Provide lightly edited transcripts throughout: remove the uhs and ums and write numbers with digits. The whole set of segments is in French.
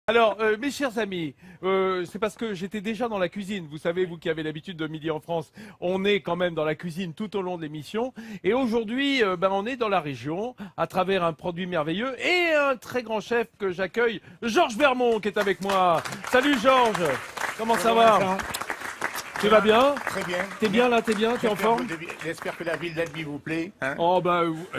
Alors, mes chers amis, c'est parce que j'étais déjà dans la cuisine. Vous savez, vous qui avez l'habitude de Midi en France, on est quand même dans la cuisine tout au long de l'émission. Et aujourd'hui, on est dans la région à travers un produit merveilleux et un très grand chef que j'accueille, Georges Vermont, qui est avec moi. Salut Georges, comment ça va? Tu vas bien? Très bien. T'es bien là, t'es bien, t'es en forme? J'espère que la ville d'Albi vous plaît. Hein, Oh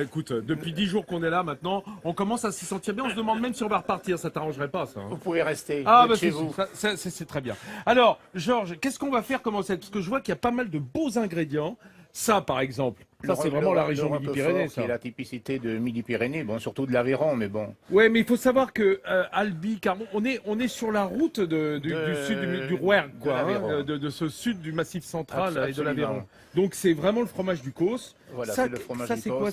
écoute, depuis 10 jours qu'on est là maintenant, on commence à s'y sentir bien. On se demande même si on va repartir. Ça t'arrangerait pas, ça? vous pouvez rester si, chez vous. c'est très bien. Alors, Georges, qu'est-ce qu'on va faire comme recette? Parce que je vois qu'il y a pas mal de beaux ingrédients. Ça, par exemple, ça c'est vraiment la région Midi-Pyrénées, ça. C'est la typicité de Midi-Pyrénées, bon, surtout de l'Aveyron, mais bon. Ouais, mais il faut savoir que Albi, car on est sur la route du sud du Rouergue, quoi, de ce sud du Massif central et de l'Aveyron. Donc c'est vraiment le fromage du Causse. Voilà, ça, c'est le fromage ça, du c'est Causse. quoi?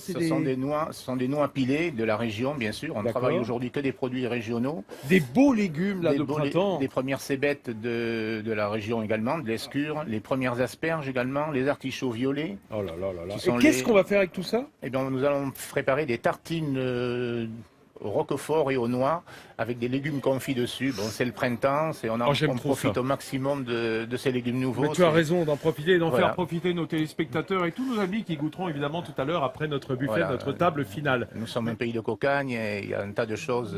Ce sont des noix pilées de la région, bien sûr. On travaille aujourd'hui que des produits régionaux. Des beaux légumes là de printemps. Des premières cébettes de la région également, de l'escure, les premières asperges également, les artichauts violets. Oh là là là là. Et qu'est-ce qu'on va faire avec tout ça? Eh bien, nous allons préparer des tartines au roquefort et aux noix avec des légumes confits dessus. Bon, c'est le printemps, on profite au maximum de ces légumes nouveaux. Mais tu as raison d'en profiter et d'en faire profiter nos téléspectateurs et tous nos amis qui goûteront évidemment tout à l'heure après notre buffet, notre table finale. Nous sommes un pays de cocagne et il y a un tas de choses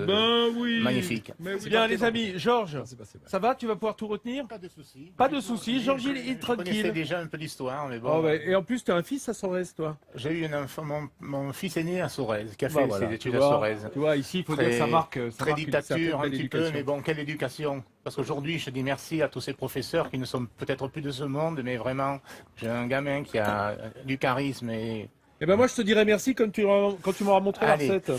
magnifiques. Bien les amis, Georges, ça va? Tu vas pouvoir tout retenir? Pas de soucis. Pas de soucis, Georges il est tranquille. Je connaissais déjà un peu l'histoire, mais bon. Oh ouais. Et en plus tu as un fils à Sorèze, toi? J'ai eu un enfant, mon fils est né à Sorèze, qui a fait ses études à Sorèze. Tu vois, ici il faut dire que ça marque dictature un petit peu, mais bon, quelle éducation. Parce qu'aujourd'hui, je dis merci à tous ces professeurs qui ne sont peut-être plus de ce monde, mais vraiment, j'ai un gamin qui a du charisme et... Eh ben moi je te dirais merci quand tu m'auras montré la recette.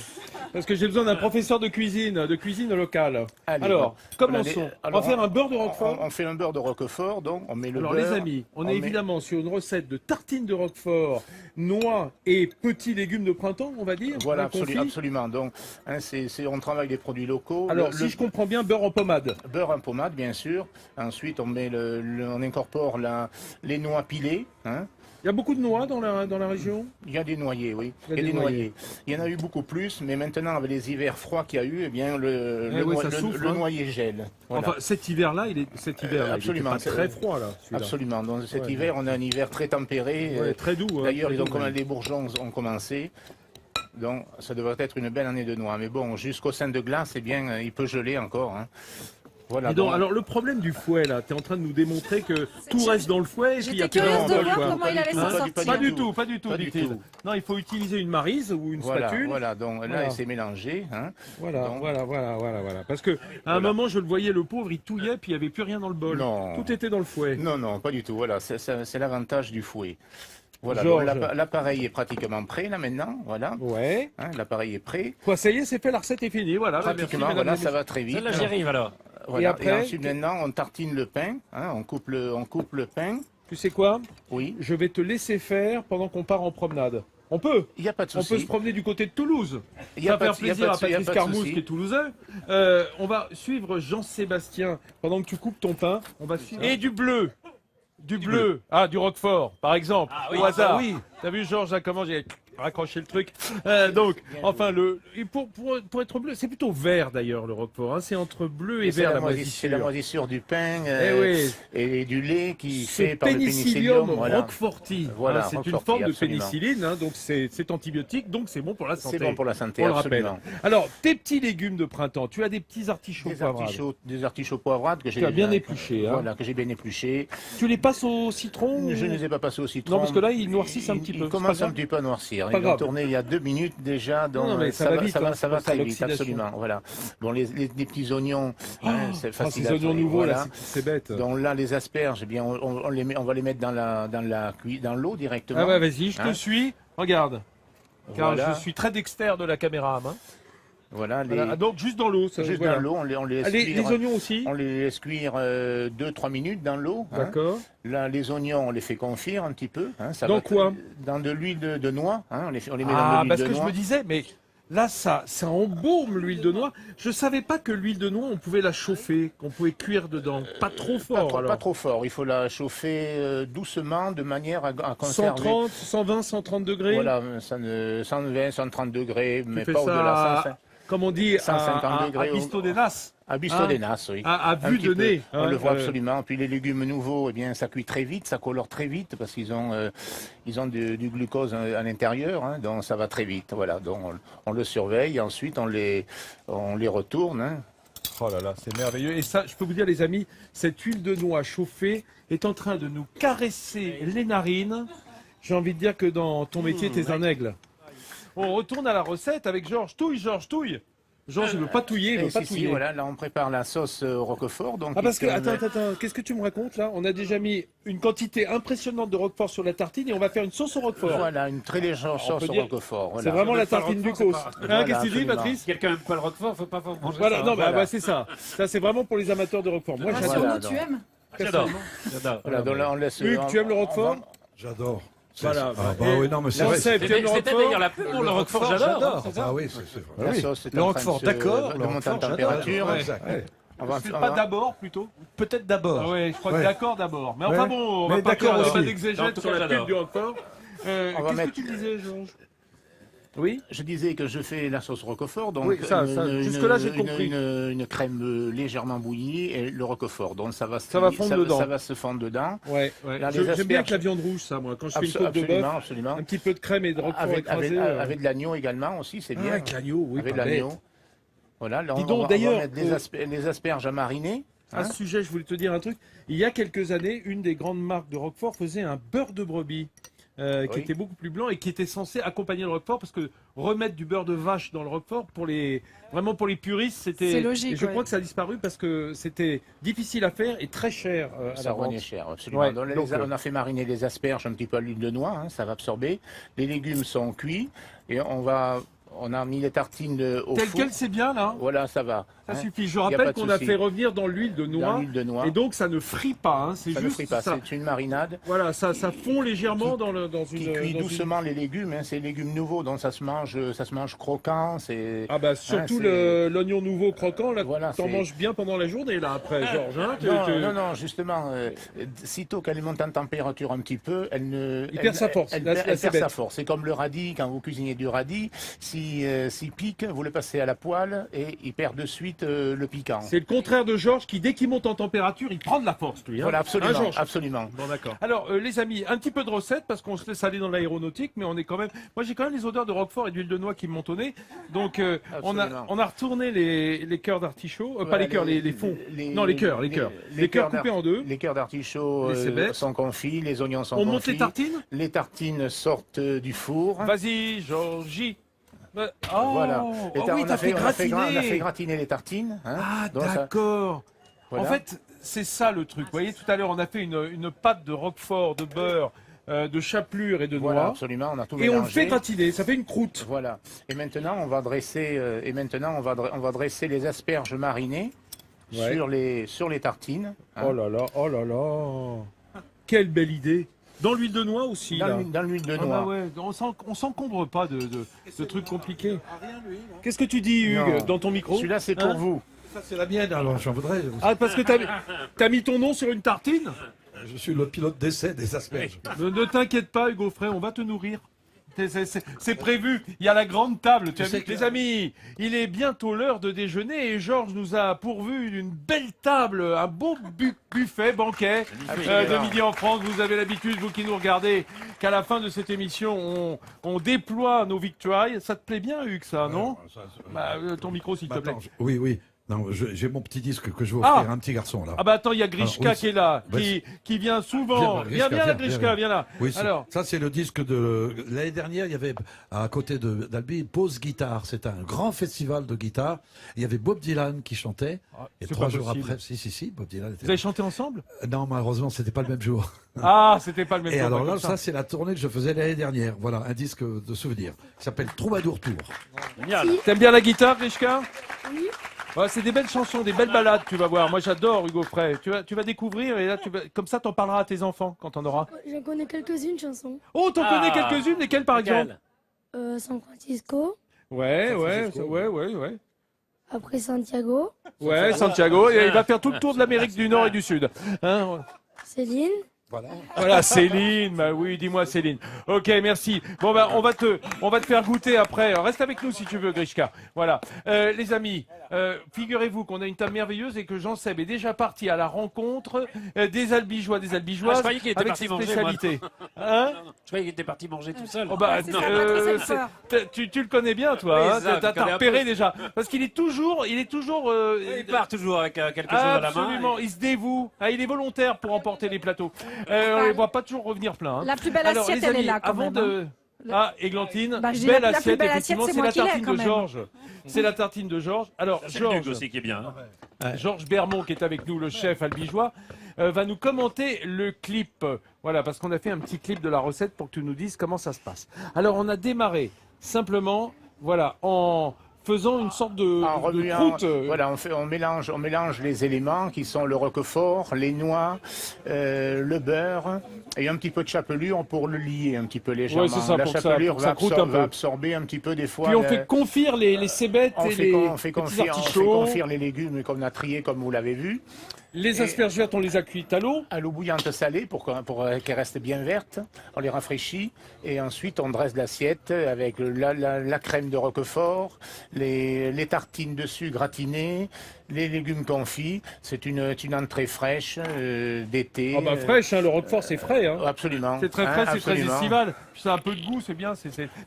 Parce que j'ai besoin d'un professeur de cuisine locale. Allez, alors, commençons. On va faire un beurre de roquefort. On fait un beurre de roquefort, donc on met le beurre. Alors les amis, on est évidemment sur une recette de tartines de roquefort, noix et petits légumes de printemps, on va dire. Voilà, absolument. Donc, on travaille des produits locaux. Alors, si je comprends bien, beurre en pommade. Beurre en pommade, bien sûr. Ensuite, on incorpore les noix pilées. Hein. Il y a beaucoup de noix dans la région? Il y a des noyers, oui. Il y a des noyers. Il y en a eu beaucoup plus, mais maintenant, avec les hivers froids qu'il y a eu, eh bien, le noyer gèle. Voilà. Enfin, cet hiver-là, il est pas très froid, là. Absolument. Donc, cet hiver, on a un hiver très tempéré. Très doux. D'ailleurs, les bourgeons ont commencé. Donc, ça devrait être une belle année de noix. Mais bon, jusqu'au sein de glace, eh bien, il peut geler encore. Hein. Voilà, donc, alors le problème du fouet là, tu es en train de nous démontrer que tout reste dans le fouet et puis il y a plus rien de voir comment il allait s'en sortir. Pas du tout, dit-il. Non, il faut utiliser une marise ou une spatule. Voilà, donc là c'est mélangé. Hein. Voilà. Parce que à un moment je le voyais, le pauvre, il touillait puis il n'y avait plus rien dans le bol. Non. Tout était dans le fouet. Non, pas du tout. Voilà, c'est l'avantage du fouet. Voilà, l'appareil est pratiquement prêt là maintenant, voilà. Ouais. Hein, l'appareil est prêt. Quoi, ça y est, c'est fait, la recette est finie, voilà. Pratiquement, voilà, ça va très vite. Là, j'y arrive alors. Voilà. Et ensuite maintenant, on tartine le pain, hein, on coupe le pain. Tu sais quoi? Oui. Je vais te laisser faire pendant qu'on part en promenade. On peut. Il n'y a pas de souci. On peut se promener du côté de Toulouse. Ça va faire plaisir à Patrice Carmouze qui est toulousain. On va suivre Jean-Sébastien pendant que tu coupes ton pain. On va suivre. Et du bleu. Du bleu. Ah, du roquefort, par exemple. Au hasard. Oui. T'as vu, Georges, comment j'ai raccroché le truc. Donc, enfin, pour être bleu, c'est plutôt vert d'ailleurs, le roquefort. Hein. C'est entre bleu et vert la moisissure. C'est la moisissure du pain et du lait qui fait par le Pénicillium roqueforti. Voilà, c'est une forme de pénicilline, hein, donc c'est antibiotique, donc c'est bon pour la santé. C'est bon pour la santé, on le absolument. rappelle. Alors, tes petits légumes de printemps, tu as des petits artichauts poivrades. Des artichauts poivrades que j'ai bien épluchés. Hein. Voilà, que j'ai bien épluchés. Tu les passes au citron? Je ne les ai pas passés au citron. Non, parce que là, ils noircissent un petit peu. Ils commencent un petit peu à noircir. Ils ont tourné il y a 2 minutes déjà, donc ça va vite, ça va très vite, absolument. Voilà. Bon, les petits oignons, c'est facile. Ces oignons nouveaux, là, c'est bête. Donc là, les asperges, eh bien, on va les mettre dans l'eau directement. Ah ouais, vas-y, je te suis. Regarde. Car je suis très dexter de la caméra à main. Voilà, donc juste dans l'eau. Juste dans l'eau, on les laisse cuire. Les oignons aussi. On les laisse cuire 2-3 minutes dans l'eau. D'accord. Là, les oignons, on les fait confire un petit peu. Hein, dans quoi? Dans de l'huile de noix. Hein, on les met dans de l'huile de noix. Ah, parce que je me disais, mais là, ça embaume l'huile de noix. Je savais pas que l'huile de noix, on pouvait la chauffer, qu'on pouvait cuire dedans. Pas trop fort, pas trop fort. Il faut la chauffer doucement, de manière à conserver. 130, 120, 130 degrés. Voilà, 120, 130 degrés, mais pas au-delà. comme on dit, 150 degrés à Bisto des Nas. À Busto des Nas, oui. À vue de nez. On le voit absolument. Puis les légumes nouveaux, eh bien, ça cuit très vite, ça colore très vite parce qu'ils ont, du glucose à l'intérieur, hein, donc ça va très vite. Voilà, donc on le surveille, ensuite on les retourne. Hein. Oh là là, c'est merveilleux. Et ça, je peux vous dire, les amis, cette huile de noix chauffée est en train de nous caresser les narines. J'ai envie de dire que dans ton métier, t'es un aigle. On retourne à la recette avec Georges Touille. Georges Touille. Georges, il ne veut pas touiller, il veut pas touiller. Voilà, là on prépare la sauce roquefort. Donc parce que, attends, qu'est-ce que tu me racontes là? On a déjà mis une quantité impressionnante de roquefort sur la tartine et on va faire une sauce au roquefort. Voilà, une très légère sauce au roquefort. Voilà. C'est vraiment la tartine du cos. Qu'est-ce que tu dis, Patrice? Quelqu'un n'aime pas le roquefort, faut pas manger voilà, ça. Non, bah, c'est ça. Ça, c'est vraiment pour les amateurs de roquefort. Moi, j'adore. Tu aimes? J'adore. Voilà, donc là on laisse. Hugues, tu aimes le roquefort? J'adore. Voilà. Ah bah oui, non, mais c'est vrai. C'était d'ailleurs la pub pour le roquefort, j'adore. Ah oui, c'est vrai. La sauce est Le en train roquefort, de d'accord. de Le monter en roquefort, température. C'est pas d'abord plutôt? Peut-être d'abord. Ah ouais, je crois que d'accord d'abord. Mais enfin Ouais. bon, on Mais va pas d'accord faire aussi. d'exégète sur la pub du roquefort. Qu'est-ce que tu disais, Georges? Oui. Je disais que je fais la sauce roquefort, donc Oui, jusque-là j'ai compris. Une crème légèrement bouillie et le roquefort, donc ça va fondre dedans. Ça va se fondre dedans. Ouais. Là, J'aime bien avec la viande rouge, ça, moi. Quand je fais une côte de bœuf, absolument. un petit peu de crème et de roquefort écrasé. Avec de l'agneau également aussi, c'est bien. Avec l'agneau, oui. Avec pas bête. l'agneau. Voilà, là, Dis on donc, va d'ailleurs, mettre les asperges à mariner. À ce sujet, je voulais te dire un truc. Il y a quelques années, une des grandes marques de roquefort faisait un beurre de brebis. Qui était beaucoup plus blanc et qui était censé accompagner le roquefort parce que remettre du beurre de vache dans le roquefort vraiment pour les puristes c'était. C'est logique. Et je crois que ça a disparu parce que c'était difficile à faire et très cher à Ça la vente. revenait cher, absolument. Ouais, Donc, on a fait mariner les asperges un petit peu à l'huile de noix, hein, ça va absorber. Les légumes sont cuits et on a mis les tartines au Tel four. quel, c'est bien là. Voilà, ça va. Ça hein. suffit. Je Y a rappelle pas de qu'on a souci. fait revenir dans l'huile de Dans noix. l'huile de noix. Et donc ça ne frit pas. Hein. C'est Ça ne juste frit pas, ça. c'est une marinade. Voilà, ça fond légèrement dans Qui une. cuit dans doucement les légumes, hein, c'est des légumes nouveaux, donc ça se mange croquant. Ah bah surtout l'oignon nouveau croquant, là, Voilà, t'en manges bien pendant la journée là après, Georges. Hein, non, justement, sitôt qu'elle monte en température un petit peu, elle perd sa force. Elle Là, perd c'est sa bête. force. C'est comme le radis, quand vous cuisinez du radis, s'il pique, vous le passez à la poêle et il perd de suite le piquant. C'est le contraire de Georges qui, dès qu'il monte en température, il prend de la force, lui. Hein. Voilà, absolument, Georges. absolument. Bon, d'accord. Alors, les amis, un petit peu de recettes parce qu'on se laisse aller dans l'aéronautique, mais on est quand même. Moi, j'ai quand même les odeurs de roquefort et d'huile de noix qui me montent au nez. Donc, on a retourné les cœurs d'artichaut, Voilà, pas les cœurs, les fonds. Non, les cœurs. Les cœurs coupés en deux. Les cœurs d'artichaut Les cébettes. sont confits, les oignons sont On confits. monte les tartines. Les tartines sortent du four. Vas-y, Georgie. Oh, Voilà. Ah oui, on a fait gratiner. gratiner les tartines. Hein. Ah, Donc, ça- d'accord. voilà. En fait, c'est ça le truc. Vous voyez, tout à l'heure, on a fait une pâte de roquefort, de beurre, de chapelure et de Voilà, noix. absolument, on a tout Et on le mélangé. fait gratiner, ça fait une croûte. Voilà. Et maintenant, on va dresser, on va dresser les asperges marinées Ouais. sur les tartines. hein. Oh là là, oh là là. Quelle belle idée. Dans l'huile de noix aussi, là. Dans l'huile de Ah noix. bah ouais, on s'encombre pas de trucs compliqués. Qu'est-ce que tu dis, Hugues, Non. dans ton micro? Celui-là, c'est pour Hein vous. Ça, c'est la mienne, alors j'en voudrais. Ah, parce que t'as mis ton nom sur une tartine? Je suis le pilote d'essai des asperges. Ne t'inquiète pas, Hugo Frey, on va te nourrir. C'est prévu. Il y a la grande table. Tu as vu, les amis, il est bientôt l'heure de déjeuner et Georges nous a pourvu d'une belle table, un beau buffet, banquet de Midi en France. Vous avez l'habitude, vous qui nous regardez, qu'à la fin de cette émission, on déploie nos victoires. Ça te plaît bien, Hugues, ça, non? Ton micro, s'il te plaît. Oui, oui. Non, j'ai mon petit disque que je vais offrir à un petit garçon là. Ah bah attends, il y a Grishka Alors, oui, qui est là, bah, qui vient souvent. Viens là, Grishka, viens là. Oui, alors, ça c'est le disque de l'année dernière. Il y avait à côté d'Albi Pause Guitare. C'était un grand festival de guitare. Il y avait Bob Dylan qui chantait. Et c'est 3 pas jours possible. après, si, Bob Dylan. vous avez chanté ensemble? Non, malheureusement, c'était pas le même jour. Ah, c'était pas le même Et jour, alors comme là, ça c'est la tournée que je faisais l'année dernière. Voilà, un disque de souvenirs. Il s'appelle Troubadour Tour. Génial. T'aimes bien la guitare, Grishka? Oui. Ouais, c'est des belles chansons, des belles ballades, tu vas voir. Moi, j'adore Hugo Frey. Tu vas découvrir et là, comme ça, t'en parleras à tes enfants quand t'en auras. J'en connais quelques-unes chansons. Oh, t'en connais quelques-unes, lesquelles par exemple? San Francisco, Ouais. après Santiago, Ouais, Santiago. Et il va faire tout le tour de l'Amérique du Nord et du Sud. Hein? Céline, Voilà, Céline, bah oui, dis-moi Céline. Ok, merci. Bon, bah, on va te faire goûter après. Reste avec nous si tu veux, Grishka. Voilà. Les amis, figurez-vous qu'on a une table merveilleuse et que Jean-Seb est déjà parti à la rencontre des Albigeois, des Albigeoises, je croyais qu'il était avec parti ses manger, spécialités. Hein? Je croyais qu'il était parti manger tout seul. Oh bah, tu le connais bien, toi. Oui, Hein, ça, t'as je connais un repéré peu. déjà. Parce qu'il est toujours. Il part toujours avec quelque chose à la main. Absolument, il se dévoue. Ah, il est volontaire pour emporter les plateaux. On les voit pas toujours revenir plein. Hein. La plus belle Alors, assiette, les elle est amis, là quand avant même. de... Ah, Églantine, Bah, je dis belle la plus assiette, belle effectivement, assiette, c'est la c'est moi qui l'ai, tartine quand de même. Georges. C'est la tartine de Georges. Alors, C'est le Duc Georges, aussi qui est bien. Hein. Georges Bermond, qui est avec nous, le chef albigeois, va nous commenter le clip. Voilà, parce qu'on a fait un petit clip de la recette pour que tu nous dises comment ça se passe. Alors, on a démarré simplement, voilà, en faisant une sorte de croûte. Voilà, on mélange les éléments qui sont le roquefort, les noix, le beurre et un petit peu de chapelure pour le lier un petit peu légèrement. Ouais, c'est ça, la pour que chapelure ça croûte un peu. va absorber un petit peu des fois. Puis on fait confire les cébettes et les on fait petits artichauts. confire les légumes qu'on a triés comme vous l'avez vu. Les asperges vertes, on les a cuites à l'eau. À l'eau bouillante salée pour qu'elles restent bien vertes. On les rafraîchit et ensuite on dresse l'assiette avec la crème de roquefort, les tartines dessus gratinées, les légumes confits. C'est une entrée fraîche d'été. Ah bah fraîche, hein, le roquefort c'est frais. Hein. Absolument. C'est très frais, c'est très absolument. estival. Puis ça a un peu de goût, c'est bien.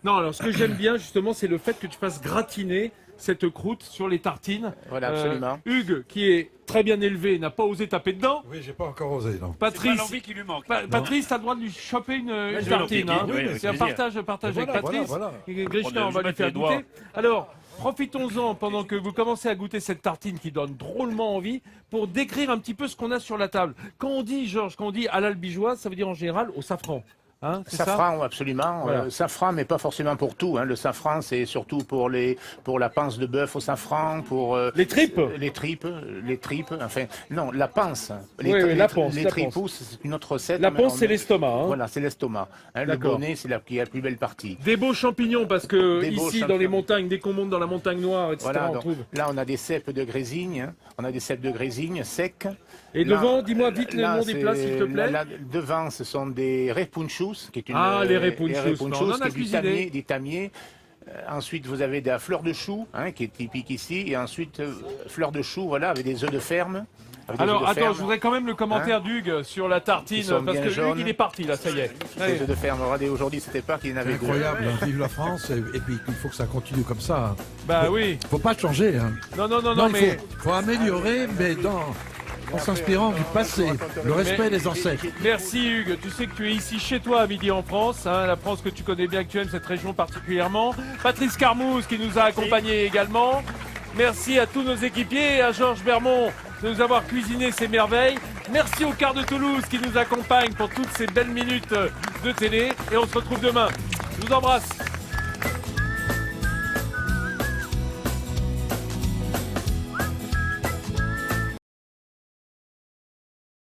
Non, alors ce que j'aime bien justement, c'est le fait que tu fasses gratiner cette croûte sur les tartines. Voilà, absolument. Hugues, qui est très bien élevé, n'a pas osé taper dedans. Oui, j'ai pas encore osé, non. C'est pas Patrice, l'envie qui lui manque. Patrice, t'as le droit de lui choper une je vais tartine. l'en Hein. piquer, oui, avec C'est un plaisir. partage avec Voilà, Patrice. voilà. Et Grishka, On on va va lui mettre faire les doigts. goûter. Alors, profitons-en pendant que vous commencez à goûter cette tartine qui donne drôlement envie pour décrire un petit peu ce qu'on a sur la table. Quand on dit, Georges, quand on dit à l'albigeoise, ça veut dire en général au safran. Hein, c'est ça ? Safran, absolument. Voilà. Safran, mais pas forcément pour tout. Hein. Le safran, c'est surtout pour la panse de bœuf au safran, pour Les tripes. les tripes. Enfin, non, la panse. Oui, la panse, Les la tripous, c'est une autre recette. La mais panse, c'est l'estomac. Hein. Voilà, c'est l'estomac. Hein, le D'accord. bonnet, c'est qui est la plus belle partie. Des beaux champignons, parce que Des beaux ici, dans les champignons. montagnes, dès qu'on monte dans la montagne noire, etc., Voilà, on donc, trouve. là, on a des cèpes de grésine. Hein. On a des cèpes de grésine secs. Et Là, devant, dis-moi vite le là, nom des plats, s'il te plaît. là, devant, ce sont des repunchus, qui est une. Ah, les repunchus, on en a qui est cuisiné. du tamier. Ensuite, vous avez de la fleur de chou, hein, qui est typique ici. Et ensuite, fleur de chou, voilà, avec des œufs de ferme. Alors, attends, je voudrais quand même le commentaire d'Hugues sur la tartine, Ils sont parce bien que jaunes. Hugues, il est parti, là, ça y est. Allez. Des œufs de ferme. Regardez, aujourd'hui, c'était pas qu'il y en avait C'est deux. incroyable, hein. Vive la France, et puis il faut que ça continue comme ça. Hein. Bah oui. Faut pas changer. Hein. Non, il mais... faut améliorer, mais en s'inspirant du passé, le respect des ancêtres. Merci Hugues, tu sais que tu es ici chez toi à Midi en France, hein, la France que tu connais bien, que tu aimes cette région particulièrement. Patrice Carmouze qui nous a accompagnés également. Merci à tous nos équipiers et à Georges Bermond de nous avoir cuisiné ces merveilles. Merci au Quart de Toulouse qui nous accompagne pour toutes ces belles minutes de télé. Et on se retrouve demain. Je vous embrasse.